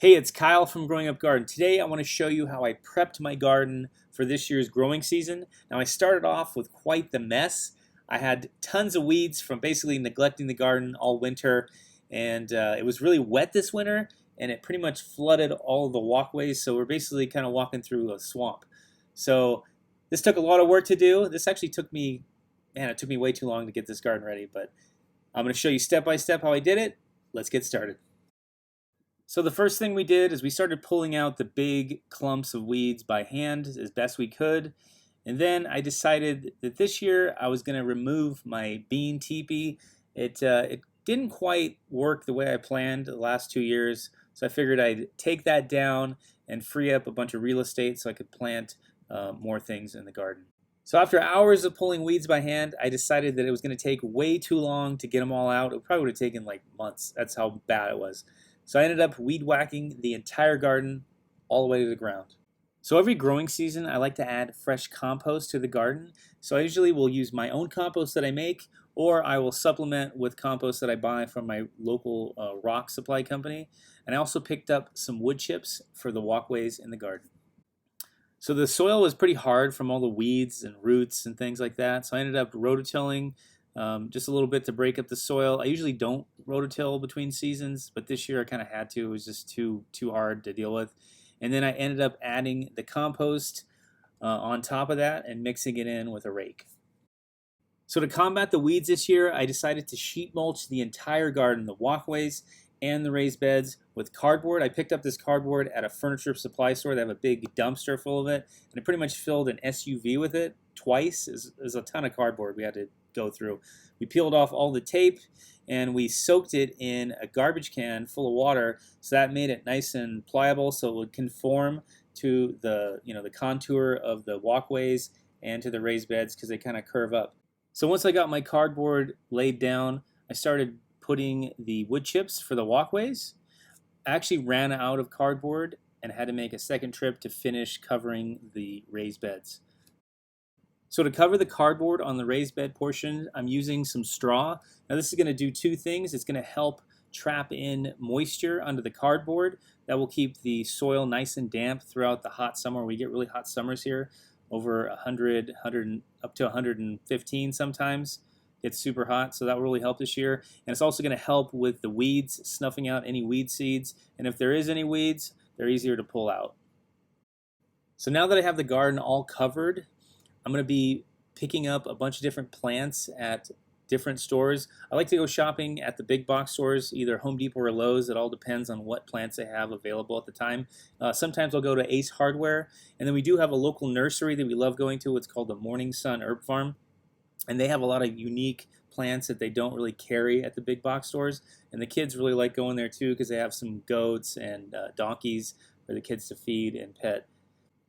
Hey, it's Kyle from Growing Up Garden. Today I want to show you how I prepped my garden for this year's growing season. Now I started off with quite the mess. I had tons of weeds from basically neglecting the garden all winter, and it was really wet this winter, and it pretty much flooded all of the walkways, so we're basically kind of walking through a swamp. So this took a lot of work to do. This actually took me, man, it took me way too long to get this garden ready, but I'm going to show you step by step how I did it. Let's get started. So the first thing we did is we started pulling out the big clumps of weeds by hand as best we could. And then I decided that this year I was going to remove my bean teepee. It didn't quite work the way I planned the last 2 years. So I figured I'd take that down and free up a bunch of real estate so I could plant more things in the garden. So after hours of pulling weeds by hand, I decided that it was going to take way too long to get them all out. It probably would have taken like months. That's how bad it was. So I ended up weed whacking the entire garden all the way to the ground. So every growing season, I like to add fresh compost to the garden. So I usually will use my own compost that I make, or I will supplement with compost that I buy from my local rock supply company. And I also picked up some wood chips for the walkways in the garden. So the soil was pretty hard from all the weeds and roots and things like that. So I ended up rototilling just a little bit to break up the soil. I usually don't rototill between seasons, but this year I kind of had to. It was just too hard to deal with. And then I ended up adding the compost on top of that and mixing it in with a rake. So to combat the weeds this year, I decided to sheet mulch the entire garden, the walkways and the raised beds with cardboard. I picked up this cardboard at a furniture supply store. They have a big dumpster full of it, and I pretty much filled an SUV with it twice. Is a ton of cardboard we had to go through. We peeled off all the tape and we soaked it in a garbage can full of water, so that made it nice and pliable so it would conform to the contour of the walkways and to the raised beds because they kind of curve up. So once I got my cardboard laid down, I started putting the wood chips for the walkways. I actually ran out of cardboard and had to make a second trip to finish covering the raised beds. So to cover the cardboard on the raised bed portion, I'm using some straw. Now this is going to do two things. It's going to help trap in moisture under the cardboard. That will keep the soil nice and damp throughout the hot summer. We get really hot summers here, over 100, up to 115 sometimes. It's super hot, so that will really help this year. And it's also going to help with the weeds, snuffing out any weed seeds. And if there is any weeds, they're easier to pull out. So now that I have the garden all covered, I'm going to be picking up a bunch of different plants at different stores. I like to go shopping at the big box stores, either Home Depot or Lowe's. It all depends on what plants they have available at the time. Sometimes I'll go to Ace Hardware, and then we do have a local nursery that we love going to. It's called the Morning Sun Herb Farm, and they have a lot of unique plants that they don't really carry at the big box stores, and the kids really like going there too because they have some goats and donkeys for the kids to feed and pet.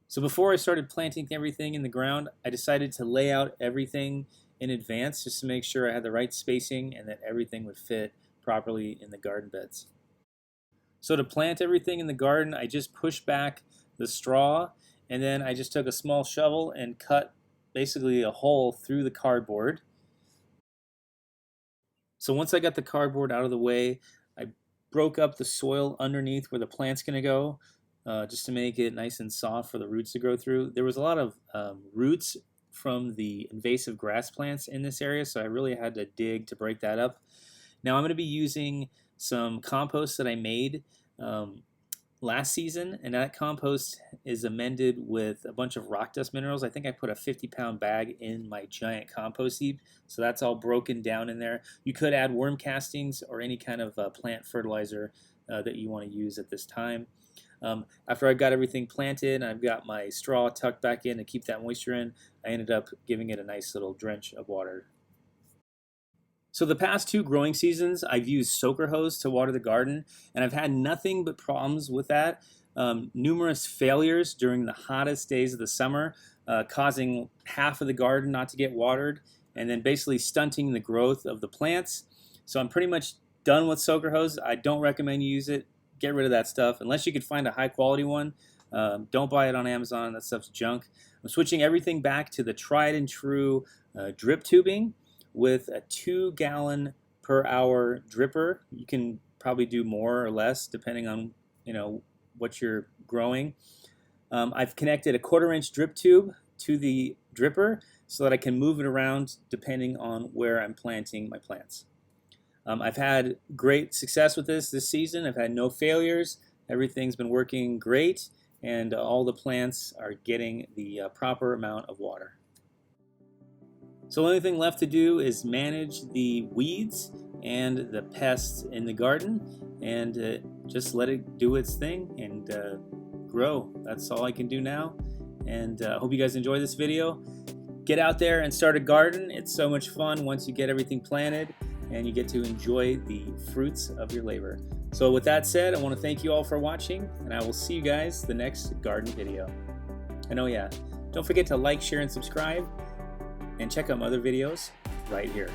So before I started planting everything in the ground, I decided to lay out everything in advance just to make sure I had the right spacing and that everything would fit properly in the garden beds. So to plant everything in the garden, I just pushed back the straw, and then I just took a small shovel and cut basically a hole through the cardboard. So once I got the cardboard out of the way, I broke up the soil underneath where the plant's going to go. Just to make it nice and soft for the roots to grow through. There was a lot of roots from the invasive grass plants in this area, so I really had to dig to break that up. Now I'm going to be using some compost that I made last season, and that compost is amended with a bunch of rock dust minerals. I think I put a 50-pound bag in my giant compost heap, so that's all broken down in there. You could add worm castings or any kind of plant fertilizer that you want to use at this time. After I got everything planted and I've got my straw tucked back in to keep that moisture in, I ended up giving it a nice little drench of water. So the past 2 growing seasons, I've used soaker hose to water the garden, and I've had nothing but problems with that. Numerous failures during the hottest days of the summer, causing half of the garden not to get watered, and then basically stunting the growth of the plants. So I'm pretty much done with soaker hose. I don't recommend you use it. Get rid of that stuff unless you could find a high quality one. Don't buy it on Amazon. That stuff's junk. I'm switching everything back to the tried and true drip tubing with a 2-gallon per hour dripper. You can probably do more or less depending on what you're growing. I've connected a 1/4-inch drip tube to the dripper so that I can move it around depending on where I'm planting my plants. I've had great success with this season. I've had no failures. Everything's been working great, and all the plants are getting the proper amount of water. So the only thing left to do is manage the weeds and the pests in the garden, and just let it do its thing and grow. That's all I can do now, and I hope you guys enjoy this video. Get out there and start a garden. It's so much fun once you get everything planted and you get to enjoy the fruits of your labor. So with that said, I want to thank you all for watching, and I will see you guys the next garden video. And oh yeah, don't forget to like, share, and subscribe, and check out my other videos right here.